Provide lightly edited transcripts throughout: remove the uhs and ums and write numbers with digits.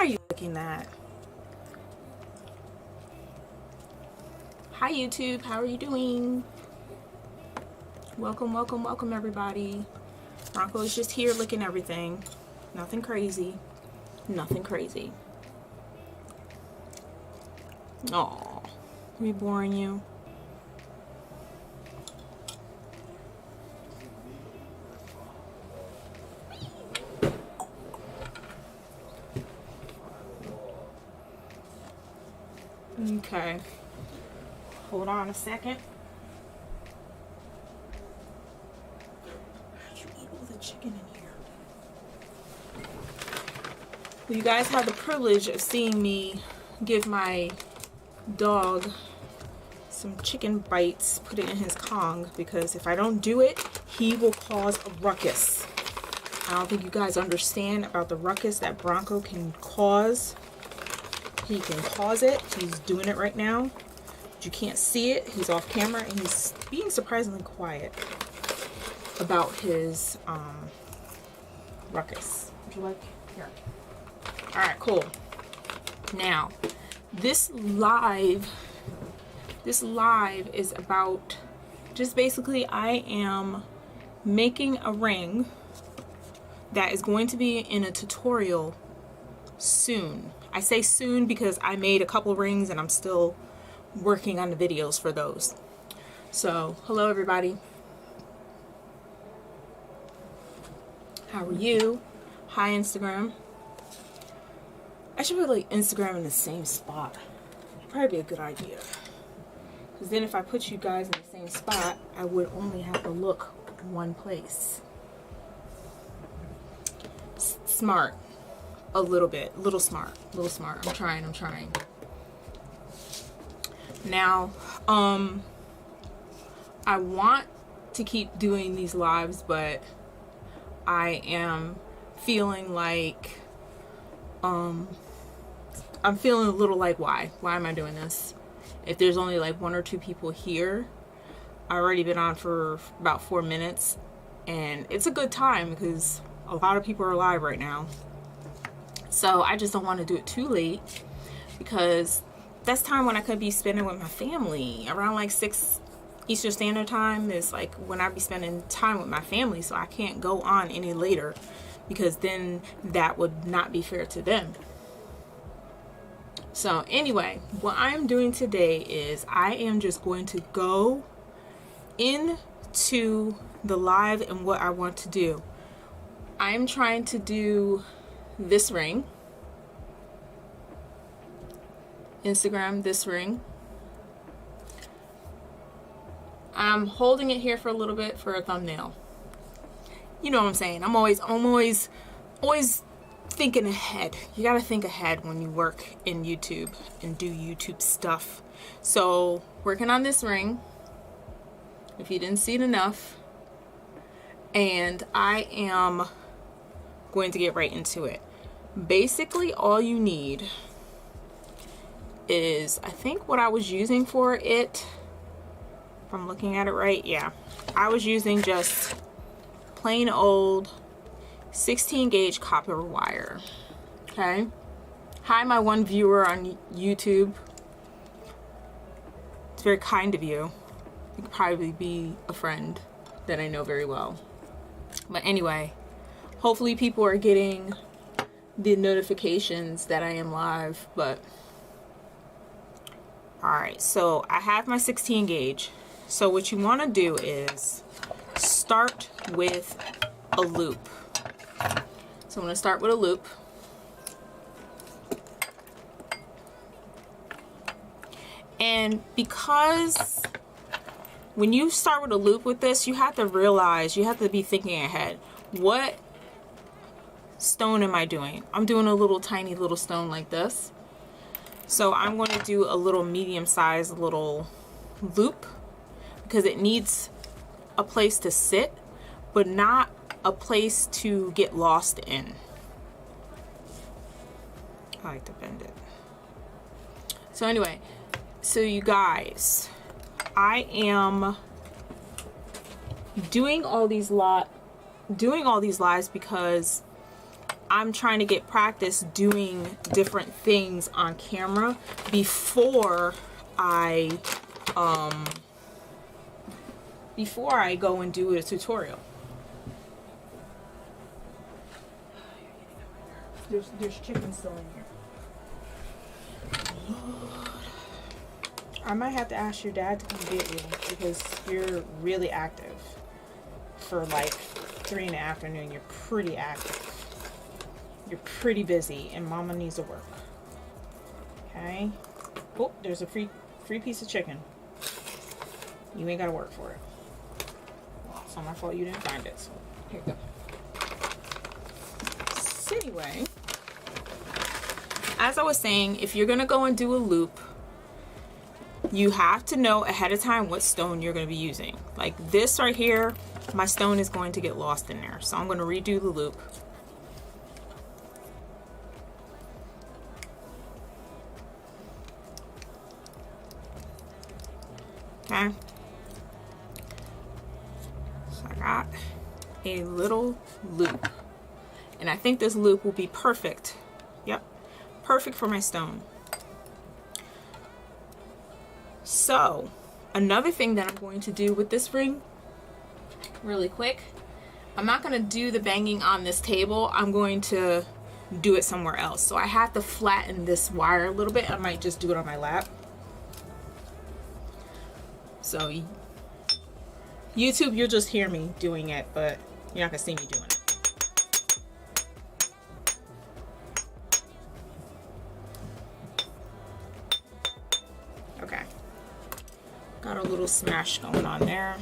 you looking at? Hi YouTube, how are you doing? Welcome, welcome, welcome everybody. Bronco is just here looking at everything. Nothing crazy. Nothing crazy. Oh, me boring you? Okay. Hold on a second. How'd you eat all the chicken in here? Well, you guys have the privilege of seeing me give my dog some chicken bites, put it in his Kong, because if I don't do it, he will cause a ruckus. I don't think you guys understand about the ruckus that Bronco can cause. He can cause it. He's doing it right now. But you can't see it. He's off camera and he's being surprisingly quiet about his ruckus. Would you like? Here. Alright, cool. Now, this live is about just basically I am making a ring that is going to be in a tutorial soon. I say soon because I made a couple rings and I'm still working on the videos for those. So, hello everybody. How are you? Hi Instagram. I should put like Instagram in the same spot. It'd probably be a good idea. Because then if I put you guys in the same spot, I would only have to look one place. Smart. A little bit. Little smart. Little smart. I'm trying. Now, I want to keep doing these lives, but I am feeling like, I'm feeling a little like, why am I doing this? If there's only like 1 or 2 people here, I've already been on for about 4 minutes, and it's a good time because a lot of people are live right now. So I just don't want to do it too late, because that's time when I could be spending with my family. Around like 6 Eastern Standard Time is like when I be spending time with my family, so I can't go on any later because then that would not be fair to them. So anyway, what I'm doing today is I am just going to go into the live and what I want to do. I'm trying to do this ring. Instagram, this ring. I'm holding it here for a little bit for a thumbnail. You know what I'm saying? I'm always thinking ahead. You gotta think ahead when you work in YouTube and do YouTube stuff. So, working on this ring, if you didn't see it enough, and I am going to get right into it. Basically, all you need is, I think what I was using for it, if I'm looking at it right, yeah, I was using just plain old 16 gauge copper wire. Okay. Hi, my one viewer on YouTube. It's very kind of you. You could probably be a friend that I know very well. But anyway, hopefully people are getting the notifications that I am live. But alright, so I have my 16 gauge. So what you want to do is start with a loop. So I'm going to start with a loop. And because when you start with a loop with this, you have to realize, you have to be thinking ahead. What stone am I doing? I'm doing a little tiny little stone like this. So I'm going to do a little medium-sized little loop because it needs a place to sit, but not a place to get lost in. I like to bend it. So anyway, so you guys, I am doing all these lives because I'm trying to get practice doing different things on camera before I go and do a tutorial. There's chicken still in here. I might have to ask your dad to come get you because you're really active. For like 3 in the afternoon, you're pretty active. You're pretty busy and mama needs to work. Okay? Oh, there's a free piece of chicken. You ain't gotta work for it. Well, it's not my fault you didn't find it, so here you go. So anyway, as I was saying, if you're gonna go and do a loop, you have to know ahead of time what stone you're gonna be using. Like this right here, my stone is going to get lost in there. So I'm gonna redo the loop. Okay. So I got a little loop. And I think this loop will be perfect. Yep, perfect for my stone. So, another thing that I'm going to do with this ring, really quick, I'm not going to do the banging on this table. I'm going to do it somewhere else. So I have to flatten this wire a little bit. I might just do it on my lap. So, YouTube, you'll just hear me doing it, but you're not going to see me doing it. Okay. Got a little smash going on there.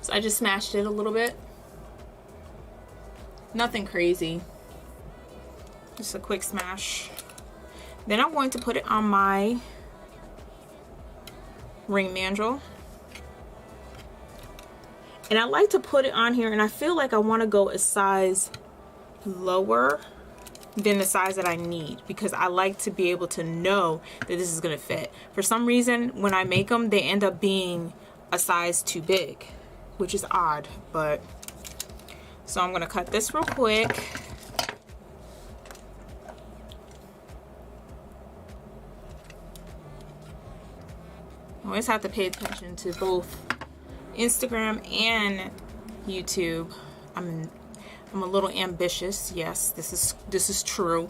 So I just smashed it a little bit. Nothing crazy. Just a quick smash. Then I'm going to put it on my ring mandrel. And I like to put it on here, and I feel like I want to go a size lower than the size that I need, because I like to be able to know that this is going to fit. For some reason, when I make them, they end up being a size too big, which is odd, but so I'm going to cut this real quick. Always have to pay attention to both Instagram and YouTube. I'm a little ambitious. Yes, this is true.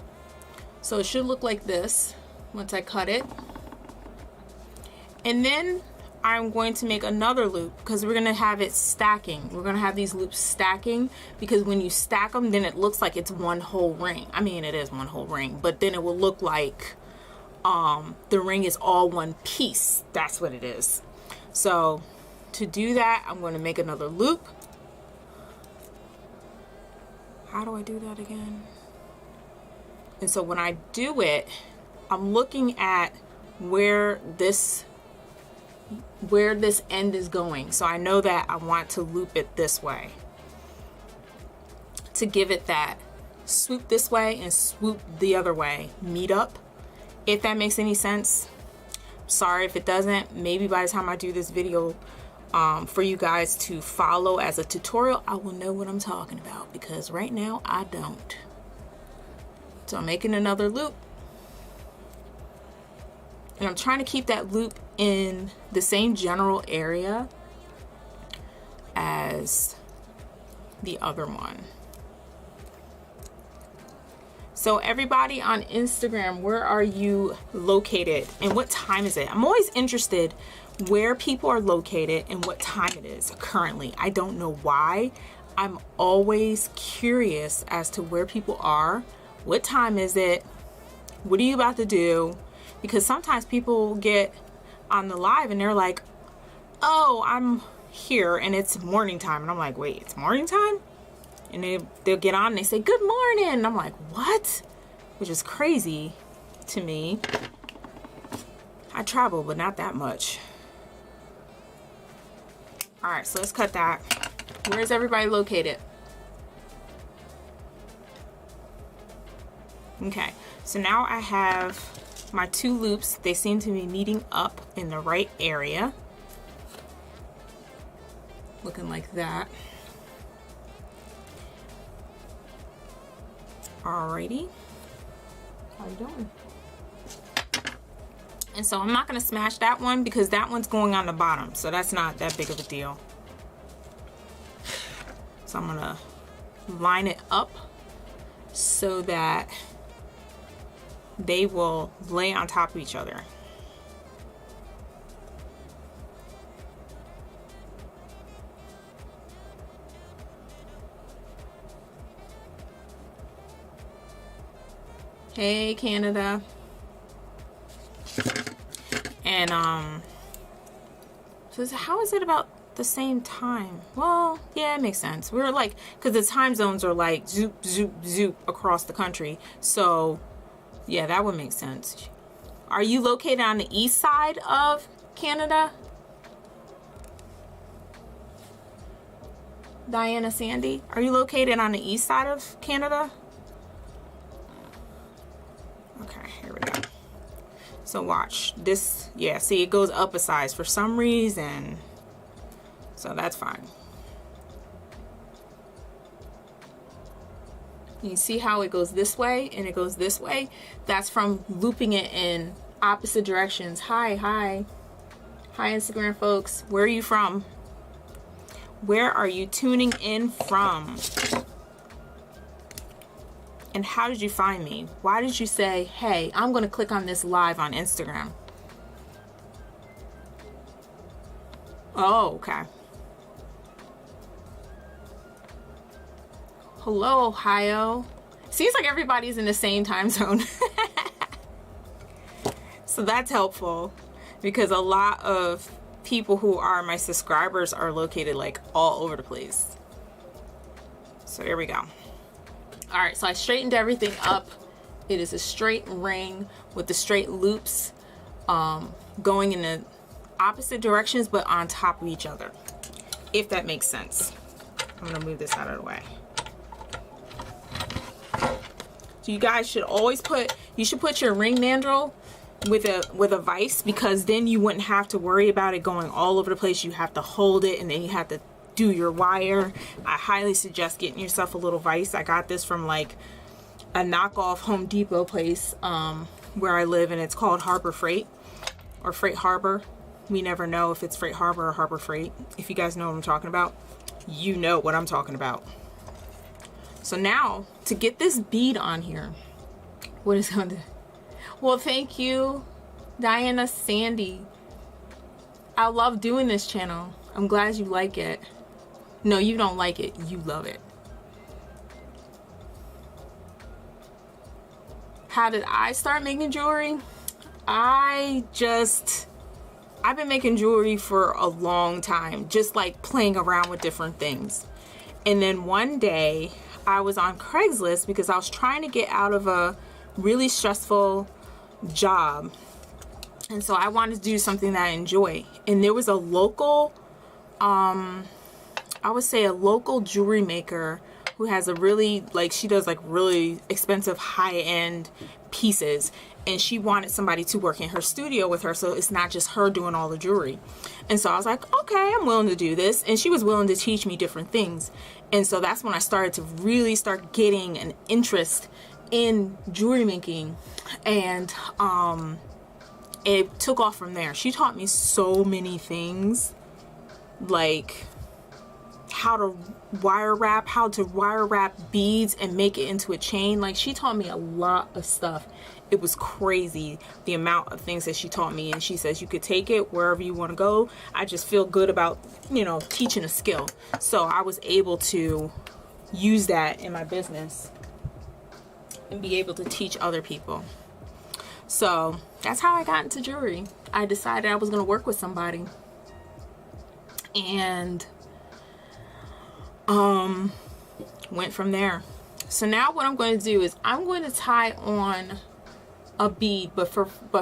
So it should look like this once I cut it. And then I'm going to make another loop because we're going to have it stacking. We're going to have these loops stacking because when you stack them, then it looks like it's one whole ring. I mean, it is one whole ring, but then it will look like the ring is all one piece. That's what it is. So to do that, I'm going to make another loop. How do I do that again? And so when I do it, I'm looking at where this end is going. So I know that I want to loop it this way to give it that swoop this way and swoop the other way, meet up, if that makes any sense. Sorry if it doesn't. Maybe by the time I do this video for you guys to follow as a tutorial, I will know what I'm talking about, because right now I don't. So I'm making another loop, and I'm trying to keep that loop in the same general area as the other one. So everybody on Instagram, where are you located and what time is it? I'm always interested where people are located and what time it is currently. I don't know why. I'm always curious as to where people are. What time is it? What are you about to do? Because sometimes people get on the live and they're like, oh, I'm here and it's morning time. And I'm like, wait, it's morning time? And they'll get on and they say, good morning. And I'm like, what? Which is crazy to me. I travel, but not that much. All right, so let's cut that. Where's everybody located? Okay, so now I have my two loops. They seem to be meeting up in the right area. Looking like that. Alrighty. How you doing? And so I'm not going to smash that one because that one's going on the bottom. So that's not that big of a deal. So I'm going to line it up so that they will lay on top of each other. Hey, Canada. And so how is it about the same time? Well, yeah, it makes sense. We're like, because the time zones are like zoop zoop zoop across the country, so yeah, that would make sense. Are you located on the east side of Canada? Diana Sandy, are you located on the east side of Canada? Okay, here we go. So watch this. Yeah, see, it goes up a size for some reason. So that's fine. You see how it goes this way and it goes this way? That's from looping it in opposite directions. Hi, hi. Hi, Instagram folks. Where are you from? Where are you tuning in from? And how did you find me? Why did you say, hey, I'm going to click on this live on Instagram? Oh, okay. Hello, Ohio. Seems like everybody's in the same time zone. So that's helpful because a lot of people who are my subscribers are located like all over the place. So there we go. All right, so I straightened everything up. It is a straight ring with the straight loops going in the opposite directions but on top of each other, if that makes sense. I'm gonna move this out of the way. So you guys should always put your ring mandrel with a vise, because then you wouldn't have to worry about it going all over the place. You have to hold it and then you have to do your wire. I highly suggest getting yourself a little vise. I got this from like a knockoff Home Depot place where I live, and it's called Harbor Freight or Freight Harbor. We never know if it's Freight Harbor or Harbor Freight. If you guys know what I'm talking about, you know what I'm talking about. So now to get this bead on here, what is going to, well, thank you, Diana Sandy. I love doing this channel. I'm glad you like it. No, you don't like it. You love it. How did I start making jewelry? I've been making jewelry for a long time, just like playing around with different things. And then one day I was on Craigslist because I was trying to get out of a really stressful job. And so I wanted to do something that I enjoy. And there was a local, I would say a local jewelry maker who has a really, like, she does like really expensive high-end pieces, and she wanted somebody to work in her studio with her, so it's not just her doing all the jewelry. And so I was like, okay, I'm willing to do this. And she was willing to teach me different things. And so that's when I started to really start getting an interest in jewelry making, and it took off from there. She taught me so many things, like how to wire wrap beads and make it into a chain. Like, she taught me a lot of stuff. It was crazy the amount of things that she taught me, and she says you could take it wherever you want to go. I just feel good about, you know, teaching a skill. So I was able to use that in my business and be able to teach other people. So that's how I got into jewelry. I decided I was going to work with somebody, and went from there. So now what I'm going to do is I'm going to tie on a bead, but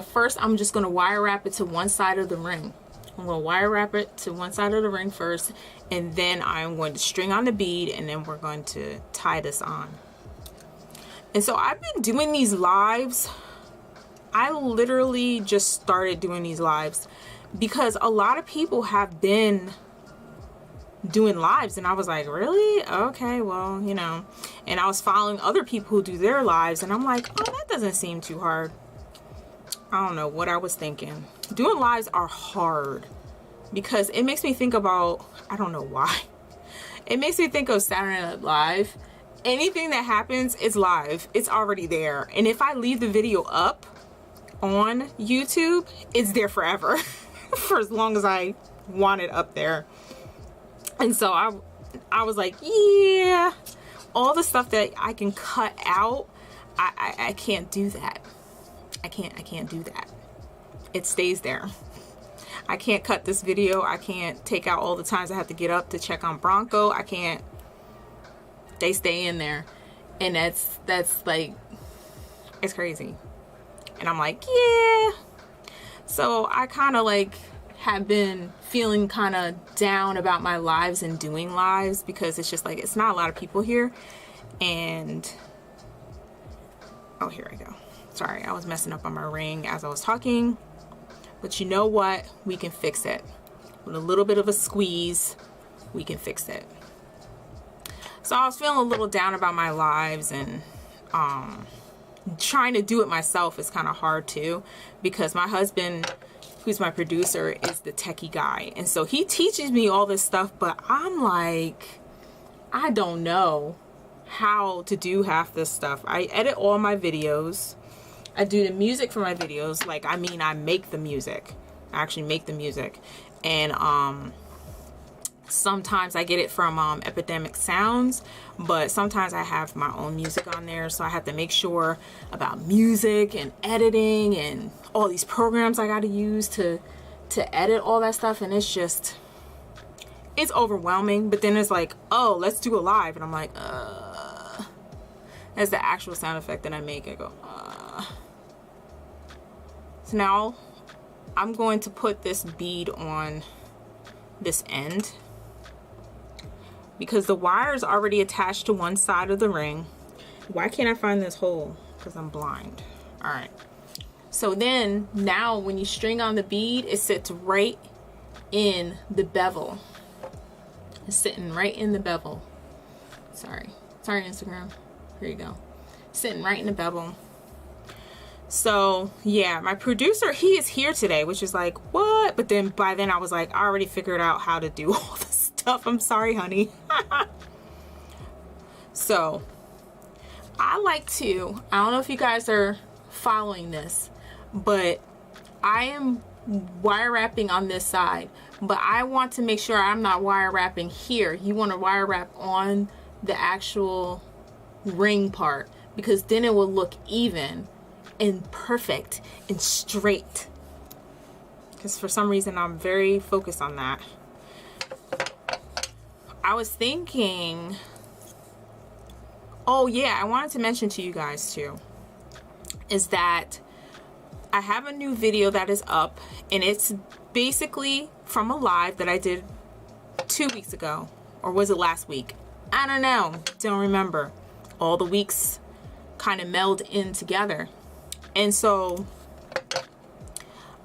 first I'm just going to wire wrap it to one side of the ring. I'm going to wire wrap it to one side of the ring first, and then I'm going to string on the bead, and then we're going to tie this on. And so I've been doing these lives. I literally just started doing these lives because a lot of people have been doing lives, and I was like, really? Okay, well, you know. And I was following other people who do their lives, and I'm like, oh, that doesn't seem too hard. I don't know what I was thinking. Doing lives are hard because it makes me think about, I don't know why. It makes me think of Saturday Night Live. Anything that happens is live. It's already there. And if I leave the video up on YouTube, it's there forever. For as long as I want it up there. And so I was like, yeah, all the stuff that I can cut out, I can't do that. I can't do that. It stays there. I can't cut this video. I can't take out all the times I have to get up to check on Bronco. I can't. They stay in there. And that's like, it's crazy. And I'm like, yeah. So I kind of like have been feeling kind of down about my lives and doing lives because it's just like, it's not a lot of people here. And, oh, here I go. Sorry, I was messing up on my ring as I was talking. But you know what? We can fix it. With a little bit of a squeeze, we can fix it. So I was feeling a little down about my lives, and trying to do it myself is kind of hard too, because my husband, who's my producer, is the techie guy. And so he teaches me all this stuff, but I'm like, I don't know how to do half this stuff. I edit all my videos. I do the music for my videos. Like, I mean, I make the music. I actually make the music. And sometimes I get it from Epidemic Sounds, but sometimes I have my own music on there. So I have to make sure about music and editing and all these programs I got to use to edit all that stuff. And it's just, it's overwhelming. But then it's like, oh, let's do a live. And I'm like, that's the actual sound effect that I make. I go, So now I'm going to put this bead on this end because the wire is already attached to one side of the ring. Why can't I find this hole? Because I'm blind. All right. So then now when you string on the bead, it sits right in the bevel. It's sitting right in the bevel. Sorry, Instagram. Here you go. Sitting right in the bevel. So yeah, my producer, he is here today, which is like, what? But then by then I was like, I already figured out how to do all this stuff. I'm sorry, honey. So I don't know if you guys are following this, but I am wire wrapping on this side, but I want to make sure I'm not wire wrapping here. You want to wire wrap on the actual ring part, because then it will look even and perfect and straight, because for some reason I'm very focused on that. I was thinking, oh yeah, I wanted to mention to you guys too, is that I have a new video that is up, and it's basically from a live that I did 2 weeks ago, or was it last week? I don't know, don't remember. All the weeks kind of meld in together. And so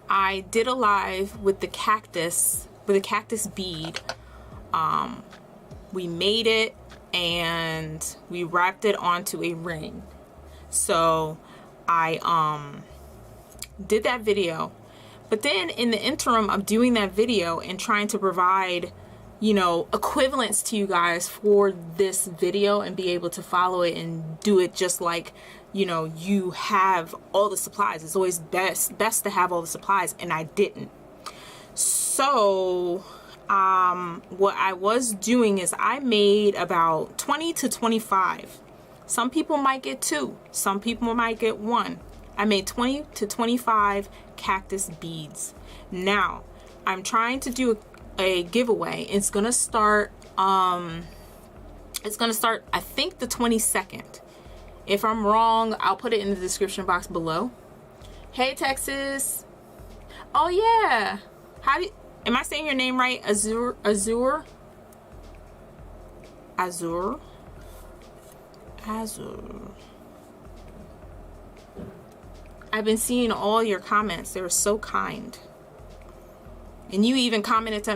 I did a live with the cactus bead. We made it and we wrapped it onto a ring. So I did that video. But then in the interim of doing that video and trying to provide, you know, equivalents to you guys for this video and be able to follow it and do it just like, you know, you have all the supplies. It's always best to have all the supplies, and I didn't. So what I was doing is I made about 20 to 25. Some people might get 2, some people might get 1. I made 20 to 25 cactus beads. Now I'm trying to do a giveaway. It's gonna start I think the 22nd. If I'm wrong, I'll put it in the description box below. Hey Texas. Oh yeah, am I saying your name right? Azure. I've been seeing all your comments. They were so kind. And you even commented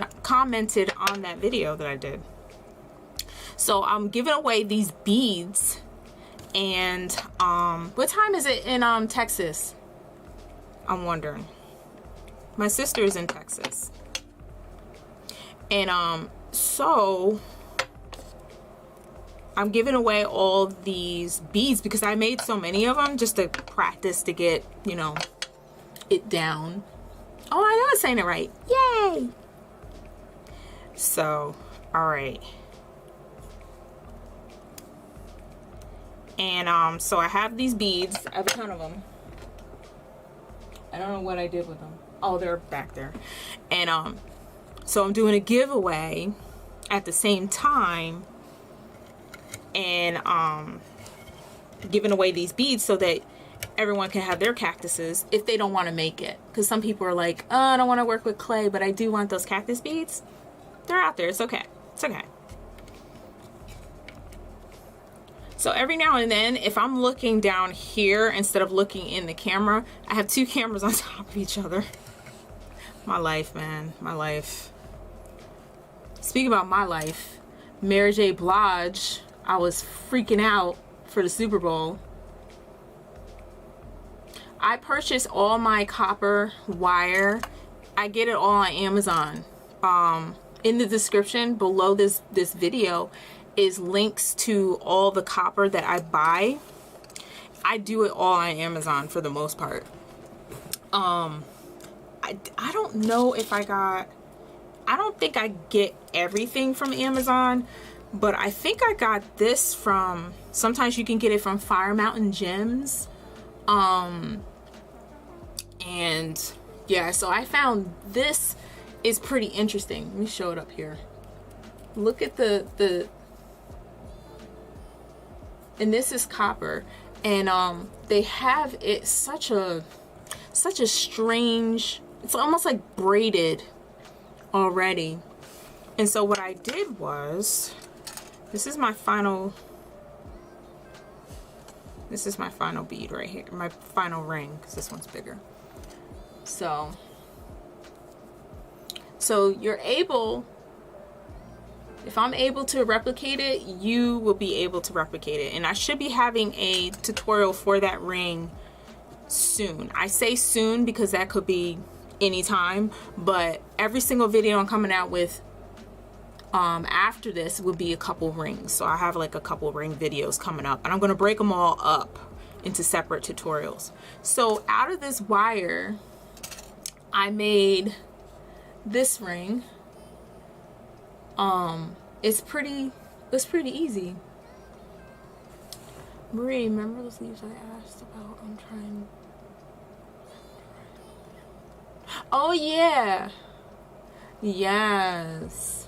on that video that I did. So I'm giving away these beads. And what time is it in Texas? I'm wondering. My sister is in Texas. And so I'm giving away all these beads because I made so many of them just to practice to get, you know, it down. Oh, I know I'm saying it right. Yay! So, all right. And so I have these beads. I have a ton of them. I don't know what I did with them. Oh, they're back there. And so I'm doing a giveaway at the same time, and giving away these beads so that everyone can have their cactuses if they don't want to make it. Because some people are like, oh, I don't want to work with clay, but I do want those cactus beads. They're out there. It's okay. It's okay. So every now and then, if I'm looking down here instead of looking in the camera, I have two cameras on top of each other. My life, man. My life. Speaking about my life, Mary J. Blige, I was freaking out for the Super Bowl. I purchased all my copper wire. I get it all on Amazon. In the description below this video is links to all the copper that I buy. I do it all on Amazon for the most part. I don't know if I don't think I get everything from Amazon, but I think I got this from, sometimes you can get it from Fire Mountain Gems. And yeah, so I found this is pretty interesting. Let me show it up here. Look at and this is copper, and they have it such a strange, it's almost like braided already. And so what I did was, this is my final bead right here, my final ring, because this one's bigger. So you're able, if I'm able to replicate it, you will be able to replicate it. And I should be having a tutorial for that ring soon. I say soon because that could be anytime, but every single video I'm coming out with after this will be a couple rings. So I have like a couple ring videos coming up, and I'm going to break them all up into separate tutorials. So out of this wire, I made this ring. It's pretty easy. Marie, remember those leaves I asked about? I'm trying. Oh yeah. Yes.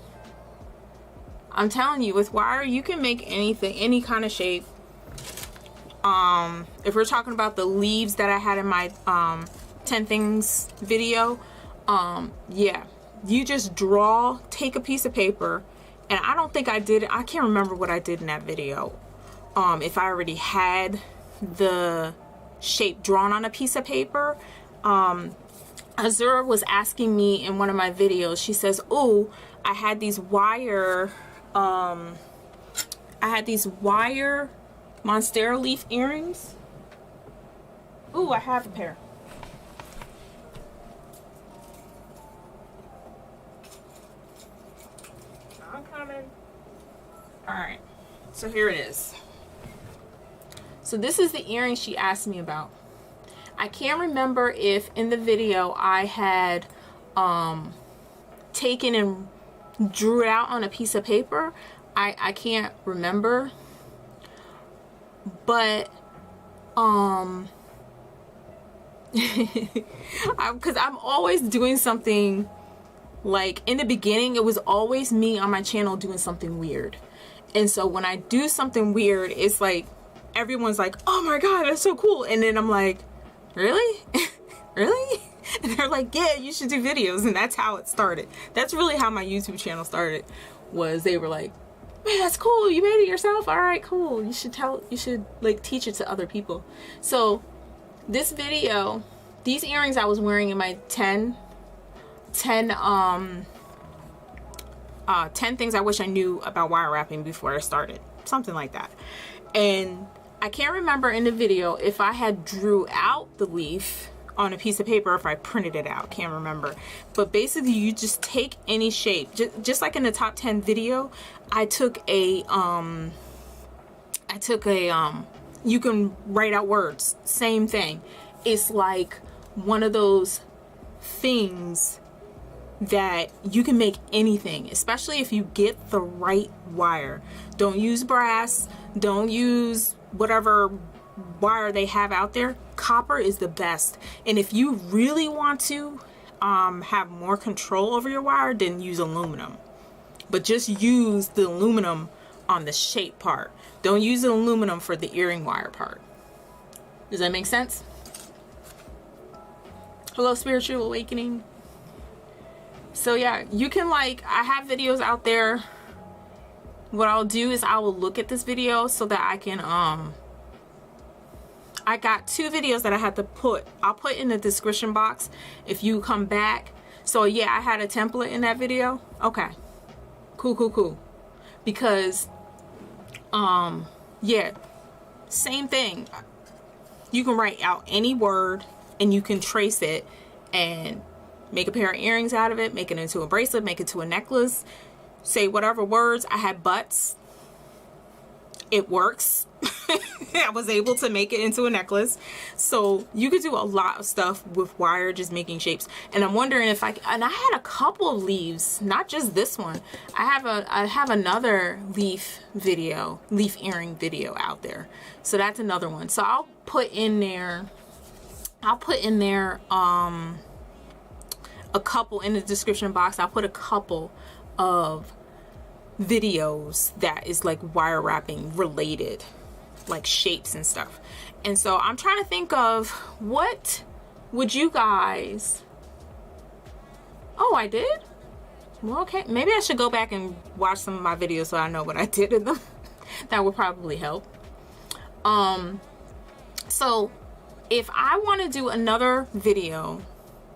I'm telling you, with wire you can make anything, any kind of shape. If we're talking about the leaves that I had in my 10 things video, yeah, you just take a piece of paper, and I don't think I did, I can't remember what I did in that video, if I already had the shape drawn on a piece of paper. Azura was asking me in one of my videos, she says, oh, I had these wire monstera leaf earrings. Ooh, I have a pair. I'm coming. Alright, so here it is. So this is the earring she asked me about. I can't remember if in the video I had taken and drew it out on a piece of paper. I can't remember. But because I'm always doing something, like in the beginning it was always me on my channel doing something weird, and so when I do something weird, it's like everyone's like, oh my god, that's so cool, and then I'm like, really? Really? And they're like, yeah, you should do videos. And that's how it started. That's really how my YouTube channel started, was they were like, man, that's cool, you made it yourself, all right, cool, you should like teach it to other people. So this video, these earrings I was wearing in my 10 10 things I wish I knew about wire wrapping before I started, something like that. And I can't remember in the video if I had drew out the leaf on a piece of paper, if I printed it out, can't remember. But basically you just take any shape, just like in the top 10 video, I took a you can write out words, same thing. It's like one of those things that you can make anything, especially if you get the right wire. Don't use brass, don't use whatever wire they have out there. Copper is the best. And if you really want to have more control over your wire, then use aluminum. But just use the aluminum on the shape part. Don't use the aluminum for the earring wire part. Does that make sense? Hello, spiritual awakening. So yeah, you can, like, I have videos out there. What I'll do is I will look at this video so that I can I got 2 videos that I had to put. I'll put in the description box if you come back. So yeah, I had a template in that video. Okay, cool. Because yeah, same thing. You can write out any word and you can trace it and make a pair of earrings out of it, make it into a bracelet, make it to a necklace, say whatever words. I had butts. It works. I was able to make it into a necklace. So you could do a lot of stuff with wire, just making shapes. And I'm wondering if and I had a couple of leaves, not just this one. I have another leaf earring video out there. So that's another one. So I'll put in there a couple in the description box. I'll put a couple of videos that is like wire wrapping related, like shapes and stuff. And so I'm trying to think of what would you guys, oh, I did? Well, okay, maybe I should go back and watch some of my videos so I know what I did in them. That would probably help. So if I want to do another video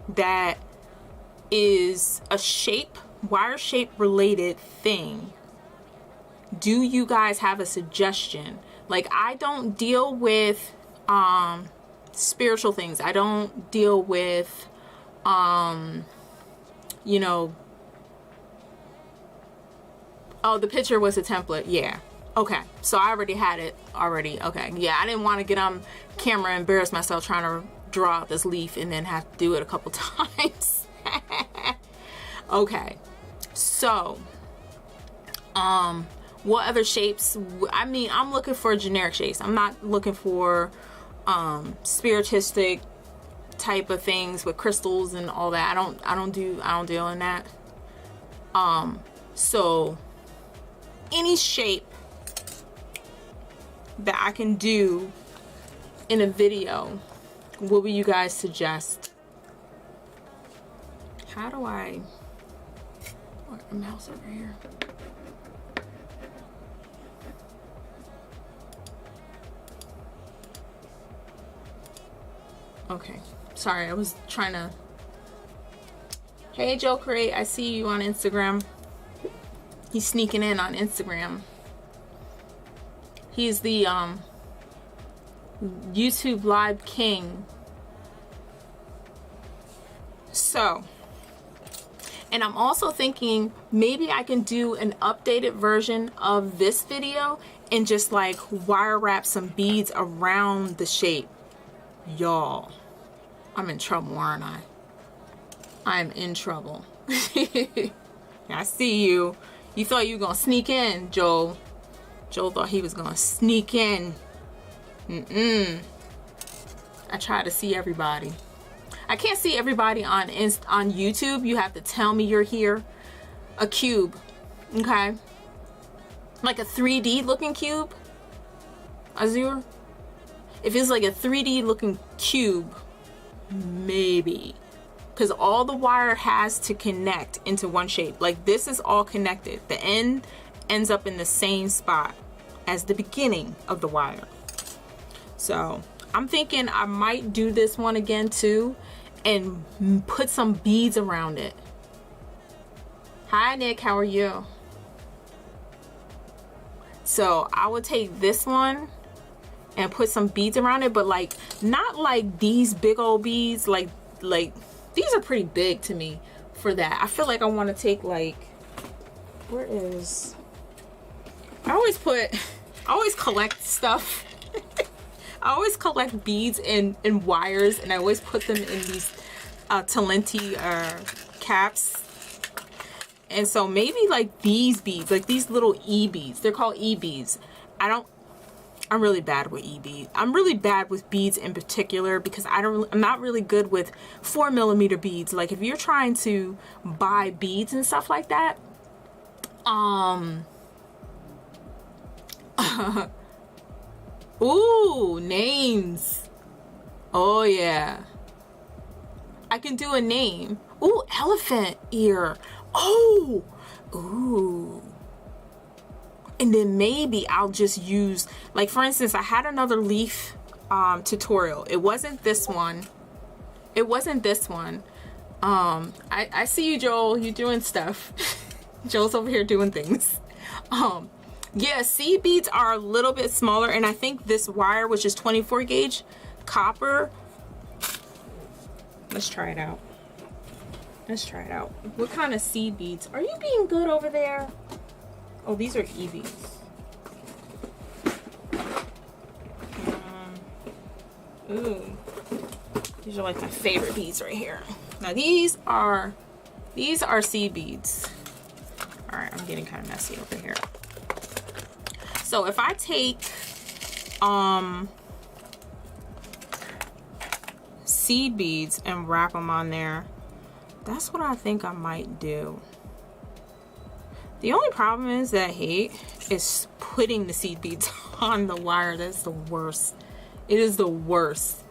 that is a wire shape related thing, do you guys have a suggestion? Like, I don't deal with spiritual things. I don't deal with you know, oh, the picture was a template. Yeah, okay, so I already had it already. Okay, yeah, I didn't want to get on camera and embarrass myself trying to draw out this leaf and then have to do it a couple times. Okay, so what other shapes? I mean, I'm looking for generic shapes. I'm not looking for spiritistic type of things with crystals and all that. I don't deal in that. So any shape that I can do in a video, what would you guys suggest? How do I put the mouse over here? Okay, sorry, I was trying to. Hey, 𝐒𝐿, I see you on Instagram. He's sneaking in on Instagram. He's the YouTube live king. So, and I'm also thinking maybe I can do an updated version of this video and just like wire wrap some beads around the shape. Y'all, I'm in trouble, aren't I? I'm in trouble. I see you. You thought you were gonna sneak in, Joel. Joel thought he was gonna sneak in. I try to see everybody. I can't see everybody on YouTube. You have to tell me you're here. A cube, okay? Like a 3D looking cube. Azure. If it's like a 3D looking cube, maybe. Because all the wire has to connect into one shape. Like this is all connected. The end ends up in the same spot as the beginning of the wire. So I'm thinking I might do this one again too and put some beads around it. Hi Nick, how are you? So I would take this one and put some beads around it, but like not like these big old beads, like these are pretty big to me for that. I feel like I want to take like, where is, I always collect stuff. I always collect beads and wires, and I always put them in these 𝕊𝕤𝕤 caps. And so maybe like these beads, like these little E beads, they're called E beads. I'm really bad with E beads. I'm really bad with beads in particular because I'm not really good with 4mm beads. Like if you're trying to buy beads and stuff like that, ooh, names. Oh yeah. I can do a name. Ooh, elephant ear. Oh, ooh. And then maybe I'll just use, like for instance, I had another leaf tutorial. It wasn't this one. It wasn't this one. I see you, Joel. You're doing stuff. Joel's over here doing things. Yeah, seed beads are a little bit smaller, and I think this wire, which is 24 gauge copper. Let's try it out. Let's try it out. What kind of seed beads? Are you being good over there? Oh, these are E beads. Ooh, these are like my favorite beads right here. Now these are seed beads. All right, I'm getting kind of messy over here. So if I take seed beads and wrap them on there, that's what I think I might do. The only problem is that I hate is putting the seed beads on the wire. That's the worst. It is the worst.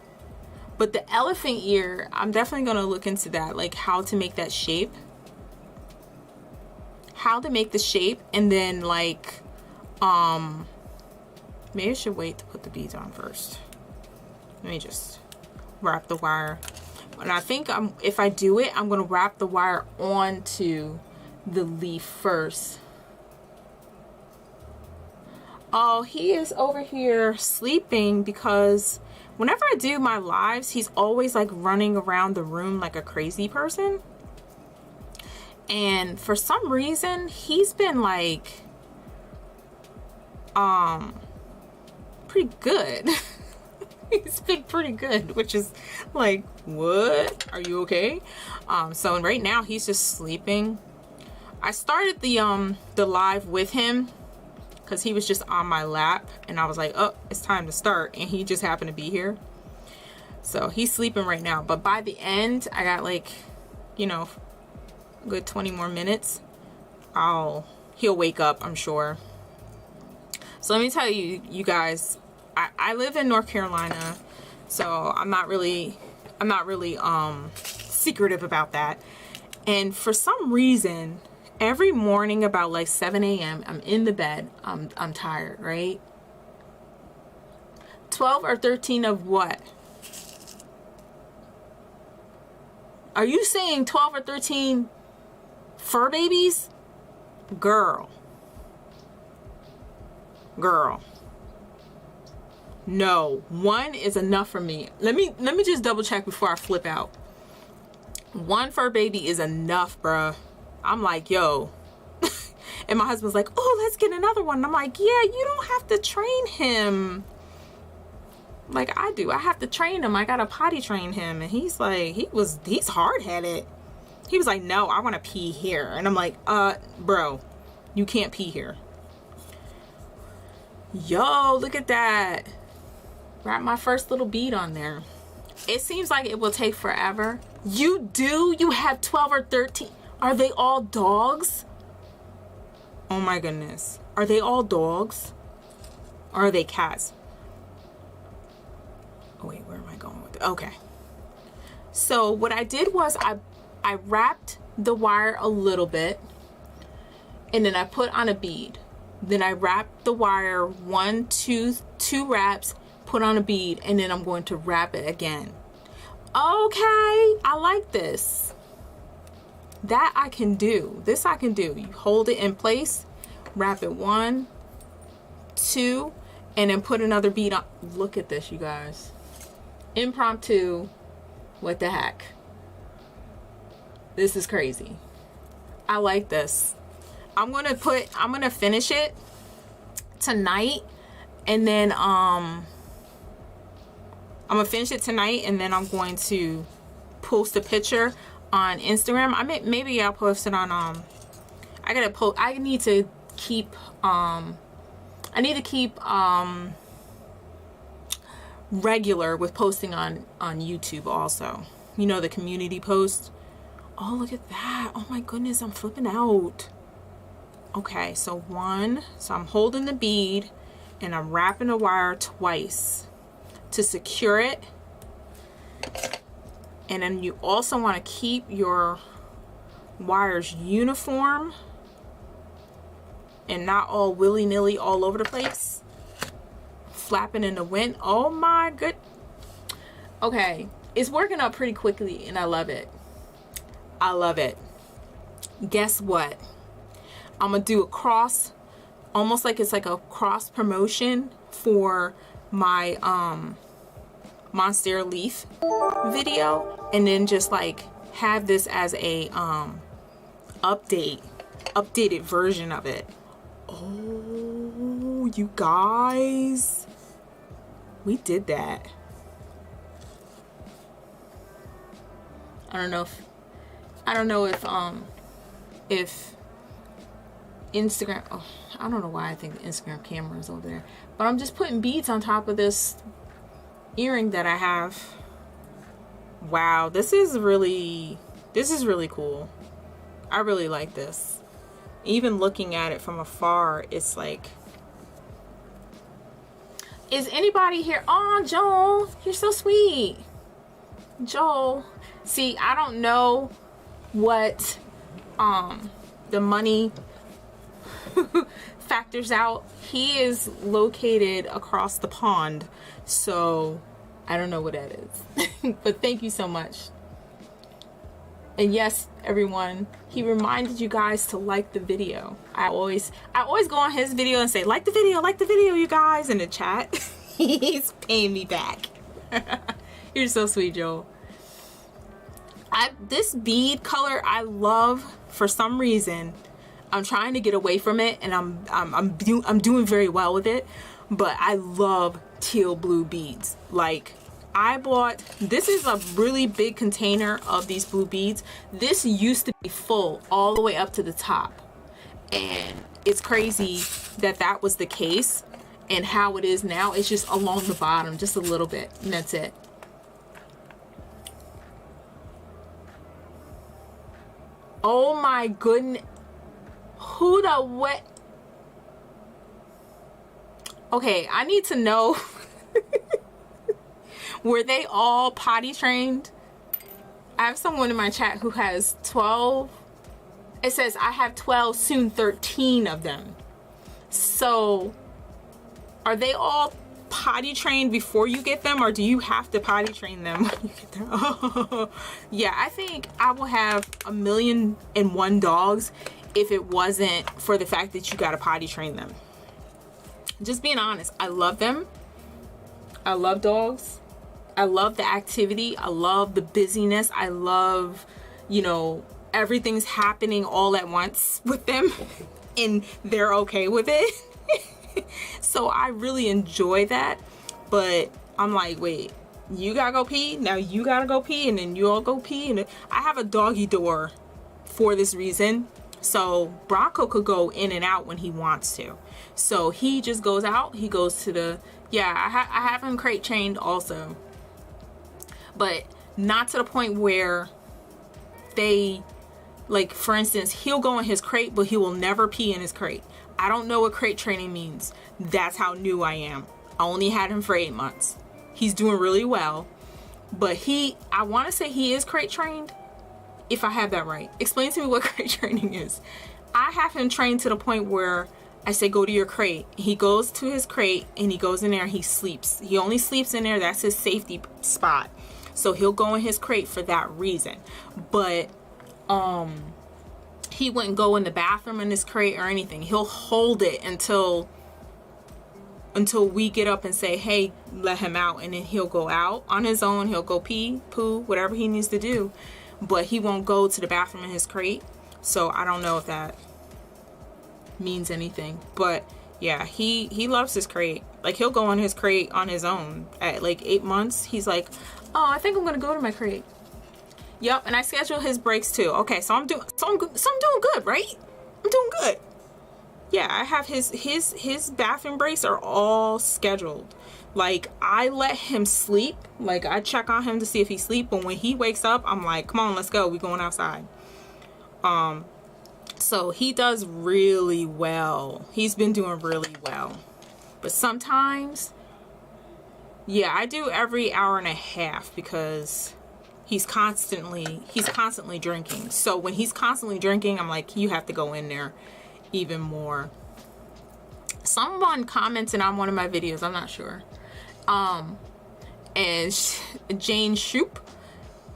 But the elephant ear, I'm definitely going to look into that, like how to make that shape. How to make the shape, and then like maybe I should wait to put the beads on first. Let me just wrap the wire. And I think if I do it, I'm going to wrap the wire onto the leaf first. Oh, he is over here sleeping because whenever I do my lives, he's always like running around the room like a crazy person. And for some reason, he's been like pretty good. He's been pretty good, which is like, what? Are you okay? So right now he's just sleeping. I started the live with him because he was just on my lap, and I was like, oh, it's time to start, and he just happened to be here. So he's sleeping right now, but by the end, I got like, you know, a good 20 more minutes. He'll wake up, I'm sure. So let me tell you, you guys, I live in North Carolina, so I'm not really secretive about that. And for some reason, every morning about like 7 a.m. I'm in the bed. I'm tired, right? 12 or 13 of what? Are you saying 12 or 13 fur babies? Girl. No, one is enough for me. Let me just double check before I flip out. One fur baby is enough, bruh. I'm like, yo. And my husband's like, oh, let's get another one. And I'm like, yeah, you don't have to train him like I do. I have to train him. I gotta potty train him. And he's like, he's hard-headed. He was like, no, I want to pee here. And I'm like, bro, you can't pee here. Yo, look at that. Wrap my first little bead on there. It seems like it will take forever. You do? You have 12 or 13. Are they all dogs? Oh my goodness. Are they all dogs? Or are they cats? Oh wait, where am I going with it? Okay. So what I did was I wrapped the wire a little bit, and then I put on a bead. Then I wrapped the wire two wraps, put on a bead, and then I'm going to wrap it again. Okay, I like this. That I can do. This I can do. You hold it in place, wrap it 1, 2, and then put another bead on. Look at this, you guys. Impromptu. What the heck? This is crazy. I like this. I'm gonna finish it tonight, and then I'm gonna finish it tonight, and then I'm going to post a picture on Instagram. Maybe I'll post it on I need to keep regular with posting on YouTube also. You know, the community post. Oh, look at that. Oh my goodness, I'm flipping out. Okay, so 1, so I'm holding the bead and I'm wrapping the wire twice to secure it. And then you also want to keep your wires uniform and not all willy-nilly all over the place, flapping in the wind. Oh my good. Okay, it's working out pretty quickly and I love it. I love it. Guess what? I'm gonna do a cross, almost like it's like a cross promotion for my Monstera leaf video, and then just like have this as a updated version of it. Oh, you guys, we did that. I don't know if Instagram, oh, I don't know why I think the Instagram camera is over there, but I'm just putting beads on top of this earring that I have. Wow, this is really cool. I really like this. Even looking at it from afar, it's like, is anybody here? Oh, Joel, you're so sweet. Joel, see, I don't know what the money factors out. He is located across the pond, so I don't know what that is. But thank you so much. And yes, everyone, he reminded you guys to like the video. I always go on his video and say, like the video, you guys, in the chat. He's paying me back. You're so sweet, Joel. This bead color I love. For some reason, I'm trying to get away from it, and I'm doing very well with it. But I love teal blue beads. Like, I bought, this is a really big container of these blue beads. This used to be full all the way up to the top, and it's crazy that that was the case, and how it is now, it's just along the bottom just a little bit, and that's it. Oh my goodness. Who the what? Okay, I need to know. Were they all potty trained? I have someone in my chat who has 12. It says I have 12, soon 13 of them. So are they all potty trained before you get them, or do you have to potty train them when you get them? Oh, yeah, I think I will have 1,000,001 dogs if it wasn't for the fact that you gotta potty train them. Just being honest, I love them. I love dogs. I love the activity. I love the busyness. I love, you know, everything's happening all at once with them and they're okay with it. So I really enjoy that. But I'm like, wait, you gotta go pee, now you gotta go pee, and then you all go pee. And I have a doggy door for this reason, so Bronco could go in and out when he wants to. So he just goes out, he goes to the, yeah, I have him crate trained also, but not to the point where they, like, for instance, he'll go in his crate, but he will never pee in his crate. I don't know what crate training means. That's how new I am. I only had him for 8 months. He's doing really well, but I want to say he is crate trained, if I have that right. Explain to me what crate training is. I have him trained to the point where I say, go to your crate. He goes to his crate and he goes in there and he sleeps. He only sleeps in there. That's his safety spot. So he'll go in his crate for that reason. But he wouldn't go in the bathroom in his crate or anything. He'll hold it until we get up and say, hey, let him out, and then he'll go out on his own. He'll go pee, poo, whatever he needs to do, but he won't go to the bathroom in his crate. So I don't know if that means anything, but yeah, he loves his crate. Like, he'll go on his crate on his own at like 8 months. He's like, oh, I think I'm gonna go to my crate. Yep, and I schedule his breaks too. Okay, so I'm doing good, right? I'm doing good. Yeah, I have his bathroom breaks are all scheduled. Like, I let him sleep. Like, I check on him to see if he's asleep, but when he wakes up, I'm like, come on, let's go. We going outside. So he does really well. He's been doing really well. But sometimes, yeah, I do every hour and a half because he's constantly drinking. So when he's constantly drinking, I'm like, you have to go in there even more. Someone commented on one of my videos, I'm not sure, and Jane Shoop,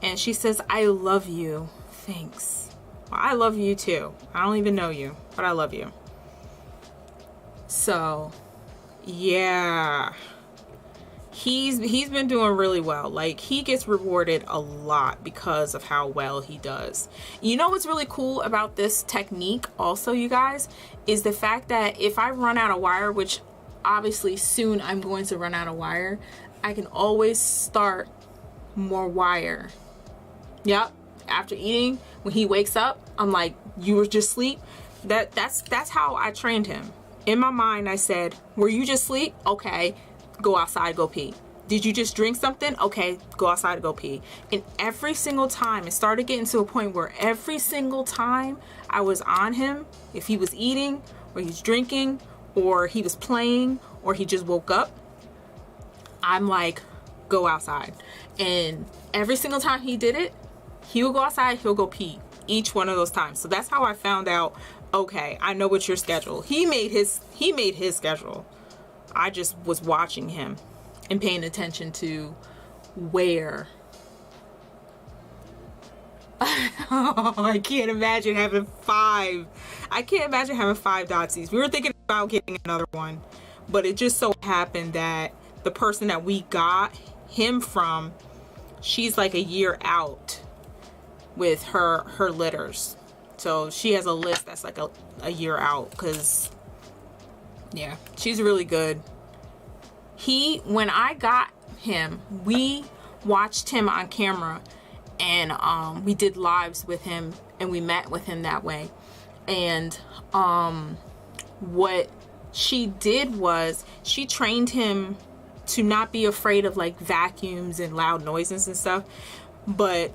and she says, I love you. Thanks. Well, I love you too. I don't even know you, but I love you. So yeah, he's been doing really well. Like, he gets rewarded a lot because of how well he does. You know what's really cool about this technique also, you guys, is the fact that if I run out of wire, which obviously soon I'm going to run out of wire, I can always start more wire. Yep, after eating, when he wakes up, I'm like, you were just asleep. That's how I trained him. In my mind, I said, were you just asleep? Okay, go outside, go pee. Did you just drink something? Okay, go outside, go pee. And every single time, it started getting to a point where every single time I was on him, if he was eating or he's drinking or he was playing or he just woke up, I'm like, go outside. And every single time he did it, he would go outside, he'll go pee each one of those times. So that's how I found out, okay, I know what's your schedule. He made his schedule. I just was watching him and paying attention to where. I can't imagine having 5. I can't imagine having 5 Dotsies. We were thinking about getting another one, but it just so happened that the person that we got him from, she's like a year out with her litters. So she has a list that's like a year out, because yeah, she's really good. When I got him, we watched him on camera, and we did lives with him, and we met with him that way. And what she did was she trained him to not be afraid of like vacuums and loud noises and stuff. But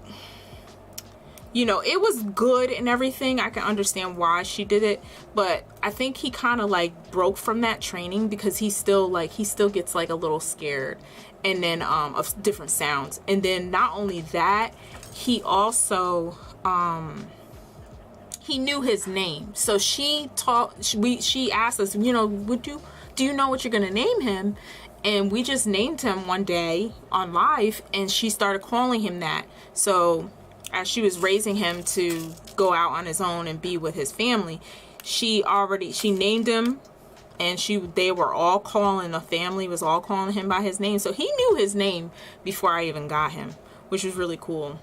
you know, it was good and everything. I can understand why she did it, but I think he kind of like broke from that training because he still gets like a little scared, and then of different sounds. And then not only that, he also he knew his name. So she asked us, you know, do you know what you're gonna name him? And we just named him one day on live, and she started calling him that. So as she was raising him to go out on his own and be with his family, she named him, and they were all calling, the family was all calling him by his name. So he knew his name before I even got him, which was really cool.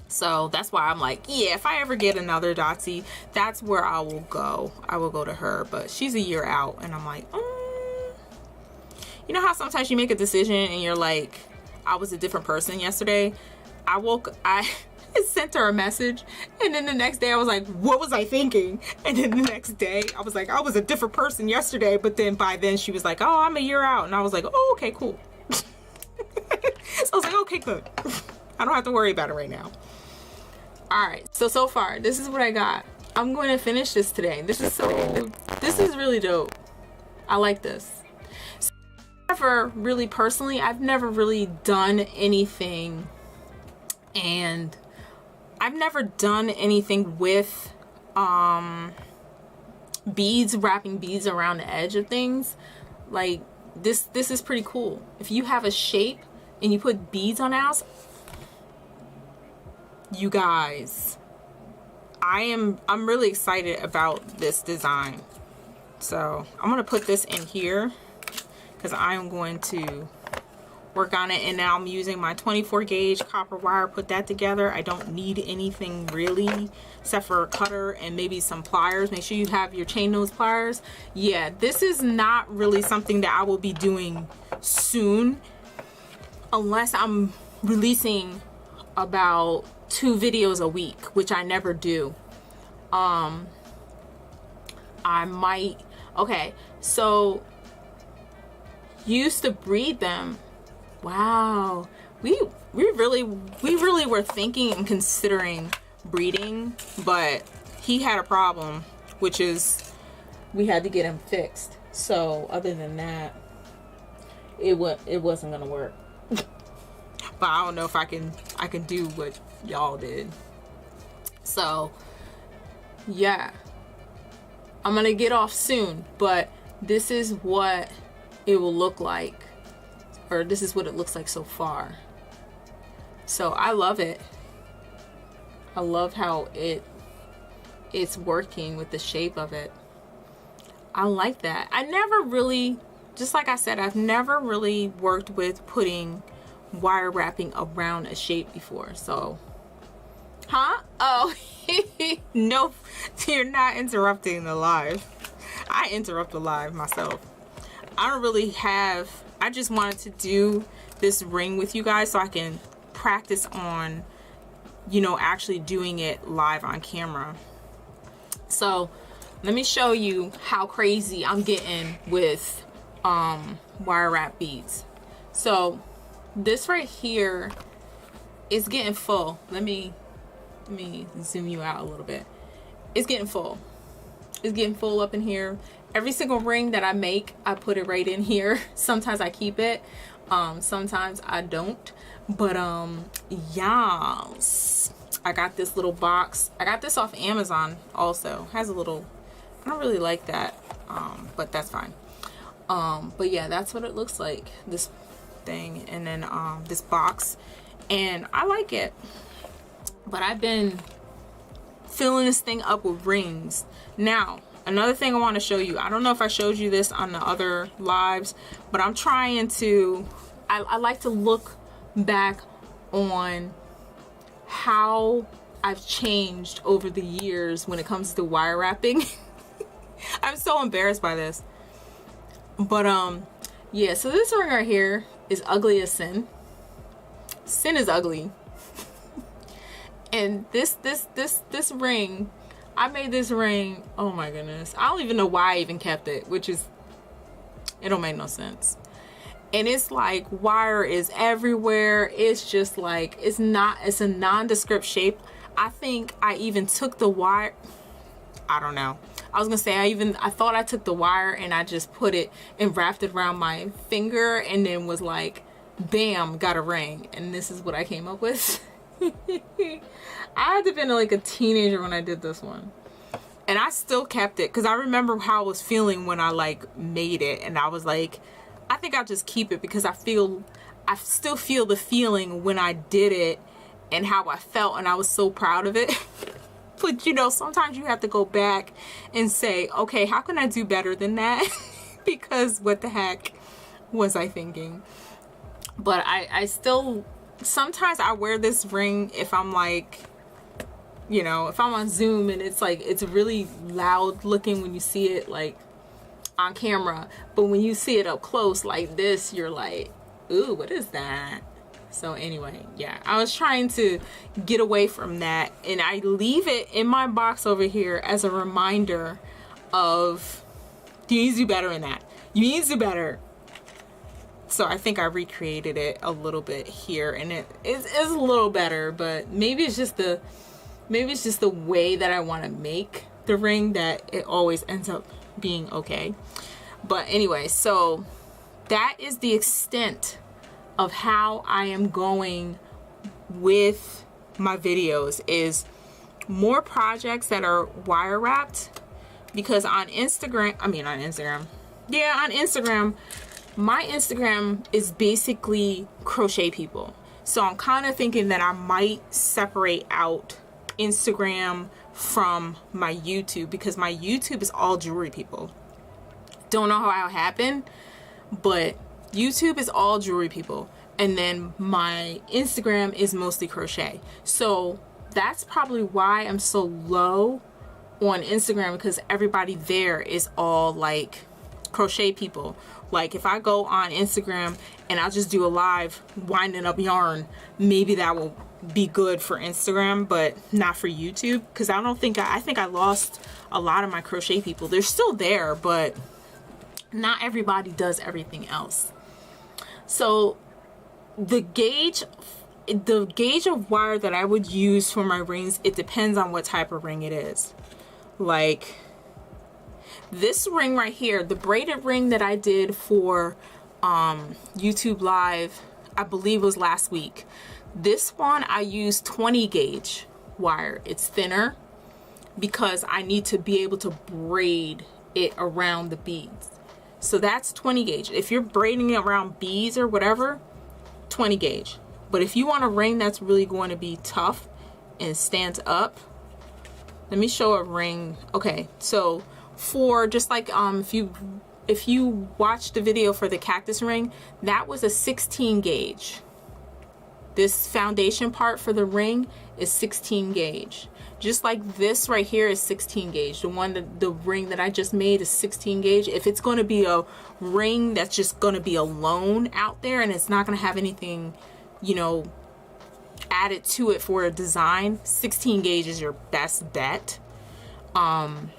So that's why I'm like, yeah, if I ever get another Dotsie, that's where I will go. I will go to her, but she's a year out, and I'm like, you know how sometimes you make a decision and you're like, I was a different person yesterday. I sent her a message, and then the next day I was like, what was I thinking? And then the next day I was like, I was a different person yesterday, but then by then she was like, oh, I'm a year out. And I was like, oh, okay, cool. So I was like, okay, good. I don't have to worry about it right now. All right, so far this is what I got. I'm going to finish this today. This is really dope. I like this. I've never really done anything, and I've never done anything with beads, wrapping beads around the edge of things. Like this is pretty cool. If you have a shape and you put beads on the house, you guys, I'm really excited about this design. So I'm gonna put this in here because I am going to work on it. And now I'm using my 24 gauge copper wire, put that together. I don't need anything really except for a cutter and maybe some pliers. Make sure you have your chain nose pliers. Yeah, this is not really something that I will be doing soon unless I'm releasing about 2 videos a week, which I never do. I might, okay, so used to breed them. Wow, we really were thinking and considering breeding, but he had a problem, which is we had to get him fixed. So other than that, it wasn't gonna work. But I don't know if I can do what y'all did. So yeah, I'm gonna get off soon, but this is what it will look like, or this is what it looks like so far. So I love it. I love how it's working with the shape of it. I like that. I never really, just like I said, I've never really worked with putting wire wrapping around a shape before. So huh? Oh, no, you're not interrupting the live. I interrupt the live myself. I don't really have, I just wanted to do this ring with you guys so I can practice on, you know, actually doing it live on camera. So let me show you how crazy I'm getting with wire wrap beads. So this right here is getting full. Let me zoom you out a little bit. It's getting full. It's getting full up in here. Every single ring that I make, I put it right in here. Sometimes I keep it, sometimes I don't. But yes, I got this little box. I got this off Amazon also. Has a little, I don't really like that, but that's fine. But yeah, that's what it looks like, this thing, and then this box, and I like it. But I've been filling this thing up with rings. Now, another thing I want to show you, I don't know if I showed you this on the other lives, but I'm trying to, I like to look back on how I've changed over the years when it comes to wire wrapping. I'm so embarrassed by this. But yeah, so this ring right here is ugly as sin. Sin is ugly. And this ring, I made this ring, oh my goodness, I don't even know why I even kept it, which is, it don't make no sense. And it's like wire is everywhere. It's just like, it's a nondescript shape. I think I even took the wire, I don't know, I was gonna say I thought I took the wire and I just put it and wrapped it around my finger and then was like, bam, got a ring. And this is what I came up with. I had to been like a teenager when I did this one, and I still kept it because I remember how I was feeling when I like made it, and I was like, I think I'll just keep it because I still feel the feeling when I did it and how I felt, and I was so proud of it. But you know, sometimes you have to go back and say, okay, how can I do better than that? Because what the heck was I thinking? But I still, sometimes I wear this ring if I'm like, you know, if I'm on Zoom and it's like, it's really loud looking when you see it like on camera, but when you see it up close like this, you're like, ooh, what is that? So anyway, yeah, I was trying to get away from that, and I leave it in my box over here as a reminder of, you need to do better in that. You need to do better. So I think I recreated it a little bit here, and it is a little better, but maybe it's just the way that I want to make the ring that it always ends up being okay. But anyway, so that is the extent of how I am going with my videos, is more projects that are wire wrapped, because on Instagram, my Instagram is basically crochet people. So I'm kind of thinking that I might separate out Instagram from my YouTube, because my YouTube is all jewelry, people. Don't know how it happened, but YouTube is all jewelry, people. And then my Instagram is mostly crochet. So that's probably why I'm so low on Instagram, because everybody there is all like crochet people. Like if I go on Instagram and I'll just do a live winding up yarn, maybe that will be good for Instagram, but not for YouTube, because I don't think I think I lost a lot of my crochet people. They're still there, but not everybody does everything else. So the gauge of wire that I would use for my rings, it depends on what type of ring it is. Like this ring right here, the braided ring that I did for YouTube Live, I believe was last week. This one I used 20 gauge wire. It's thinner because I need to be able to braid it around the beads. So that's 20 gauge. If you're braiding it around beads or whatever, 20 gauge. But if you want a ring that's really going to be tough and stands up, let me show a ring. Okay, so for just like if you watch the video for the cactus ring, that was a 16 gauge. This foundation part for the ring is 16 gauge. Just like this right here is 16 gauge. The ring that I just made is 16 gauge. If it's going to be a ring that's just going to be alone out there and it's not going to have anything, you know, added to it for a design, 16 gauge is your best bet. And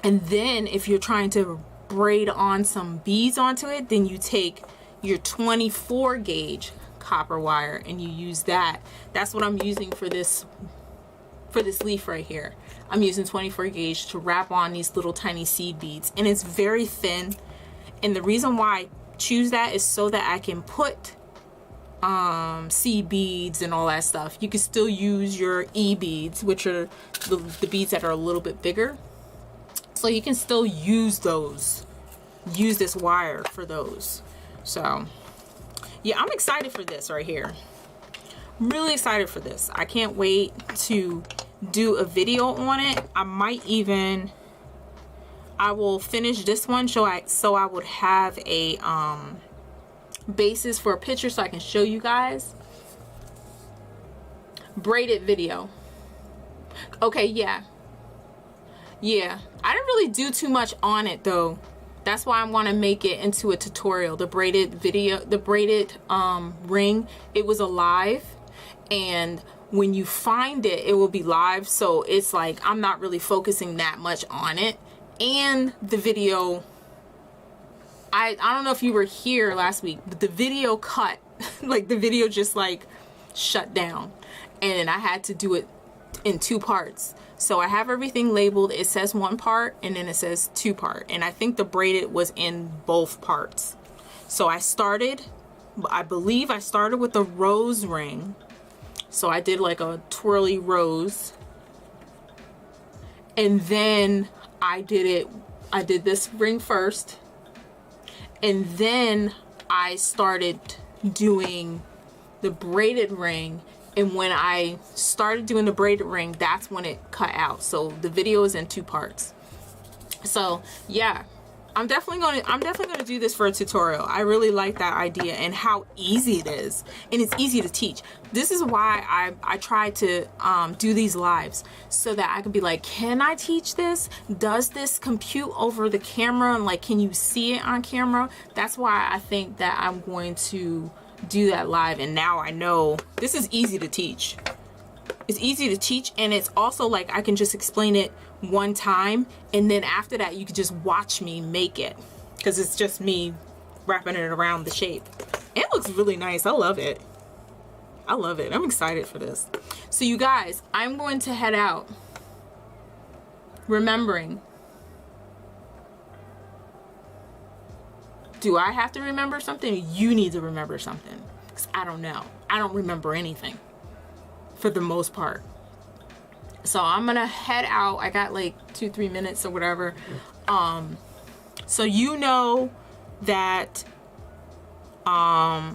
then if you're trying to braid on some beads onto it, then you take your 24 gauge copper wire and you use that. That's what I'm using for this leaf right here. I'm using 24 gauge to wrap on these little tiny seed beads, and it's very thin. And the reason why I choose that is so that I can put seed beads and all that stuff. You can still use your E beads, which are the beads that are a little bit bigger. So you can still use those, use this wire for those. So yeah, I'm excited for this right here. I'm really excited for this. I can't wait to do a video on it. I will finish this one so I would have a basis for a picture so I can show you guys. Braided video. Okay, yeah, I didn't really do too much on it though. That's why I want to make it into a tutorial. The braided video, the braided ring, it was alive, and when you find it, it will be live. So it's like I'm not really focusing that much on it. And the video, I don't know if you were here last week, but the video cut. Like the video just like shut down, and I had to do it in 2 parts. So I have everything labeled. It says 1 part and then it says 2 part, and I think the braided was in both parts. So I believe I started with the rose ring. So I did like a twirly rose, and then I did this ring first, and then I started doing the braided ring. And when I started doing the braided ring, that's when it cut out. So the video is in 2 parts. So yeah, I'm definitely gonna do this for a tutorial. I really like that idea and how easy it is, and it's easy to teach. This is why I try to do these lives, so that I can be like, can I teach this? Does this compute over the camera? And like, can you see it on camera? That's why I think that I'm going to do that live. And now I know this is easy to teach. It's easy to teach, and it's also like I can just explain it one time, and then after that you can just watch me make it, because it's just me wrapping it around the shape. It looks really nice. I love it. I love it. I'm excited for this. So you guys, I'm going to head out remembering. Do I have to remember something? You need to remember something, because I don't know. I don't remember anything for the most part. So I'm gonna head out. I got like 2-3 minutes or whatever. So you know that I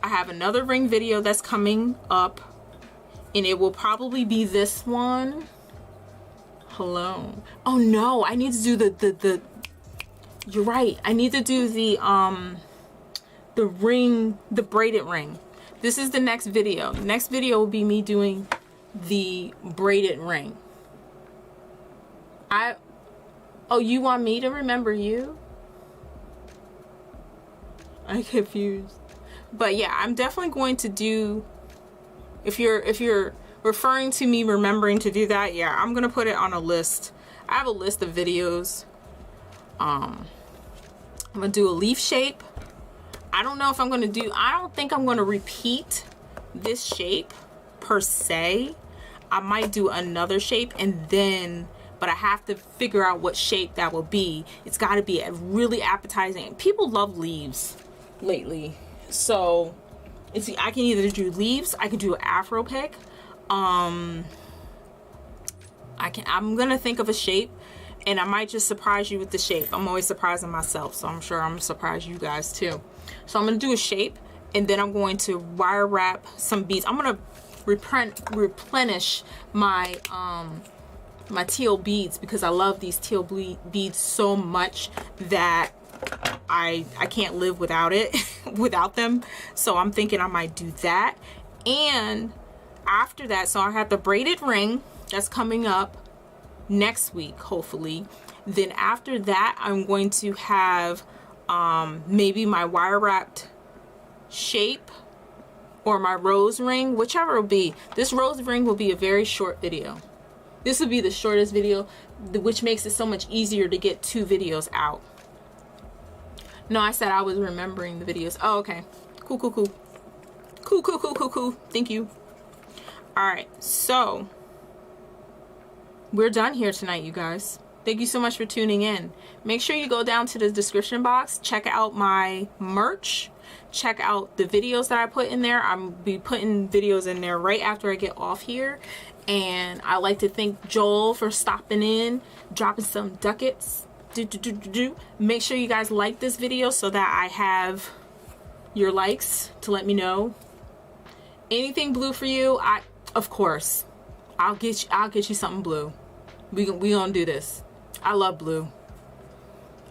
have another ring video that's coming up, and it will probably be this one. Hello. Oh no, I need to do the you're right. I need to do the ring, the braided ring. This is the next video. The next video will be me doing the braided ring. Oh, you want me to remember you? I'm confused. But yeah, I'm definitely going to do, if you're referring to me remembering to do that, yeah, I'm gonna put it on a list. I have a list of videos. I'm gonna do a leaf shape. I don't know if I'm gonna do, I don't think I'm gonna repeat this shape per se. I might do another shape and then, but I have to figure out what shape that will be. It's got to be a really appetizing. People love leaves lately, so it's, I can either do leaves, I can do an afro pick. I'm gonna think of a shape, and I might just surprise you with the shape. I'm always surprising myself, so I'm sure I'm gonna surprise you guys too. So I'm gonna do a shape, and then I'm going to wire wrap some beads. I'm gonna replenish my my teal beads, because I love these teal beads so much that I can't live without it without them. So I'm thinking I might do that. And after that, so I have the braided ring that's coming up next week, hopefully. Then after that, I'm going to have maybe my wire wrapped shape or my rose ring, whichever it will be. This rose ring will be a very short video. This will be the shortest video, which makes it so much easier to get 2 videos out. No, I said I was remembering the videos. Oh, okay. Cool, cool, cool. Cool, cool, cool, cool, cool. Thank you. All right, so we're done here tonight, you guys. Thank you so much for tuning in. Make sure you go down to the description box, check out my merch, check out the videos that I put in there. I'm be putting videos in there right after I get off here. And I like to thank Joel for stopping in, dropping some ducats. Make sure you guys like this video so that I have your likes to let me know. Anything blue for you, of course, I'll get you something blue. We gonna do this. I love blue.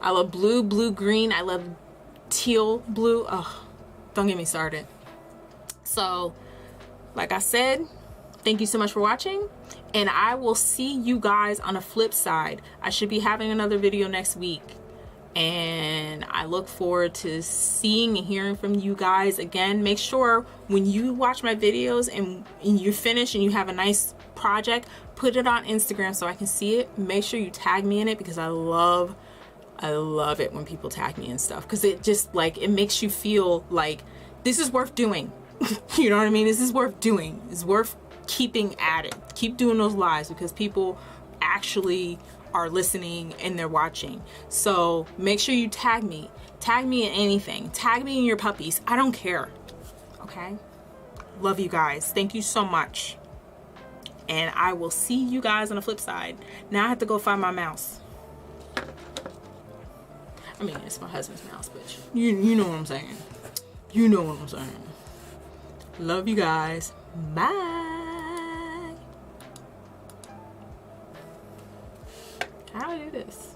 I love blue, blue green. I love teal blue. Oh, don't get me started. So, like I said, thank you so much for watching, and I will see you guys on the flip side. I should be having another video next week, and I look forward to seeing and hearing from you guys again. Make sure when you watch my videos and you finish and you have a nice project, put it on Instagram so I can see it. Make sure you tag me in it, because I love it when people tag me and stuff, because it just, like, it makes you feel like this is worth doing. You know what I mean? This is worth doing. It's worth keeping at it. Keep doing those lives, because people actually are listening and they're watching. So make sure you tag me in anything. Tag me in your puppies. I don't care. Okay, love you guys. Thank you so much, and I will see you guys on the flip side. Now I have to go find my mouse. I mean, it's my husband's mouse, but you know what I'm saying. You know what I'm saying. Love you guys. Bye. How do I do this?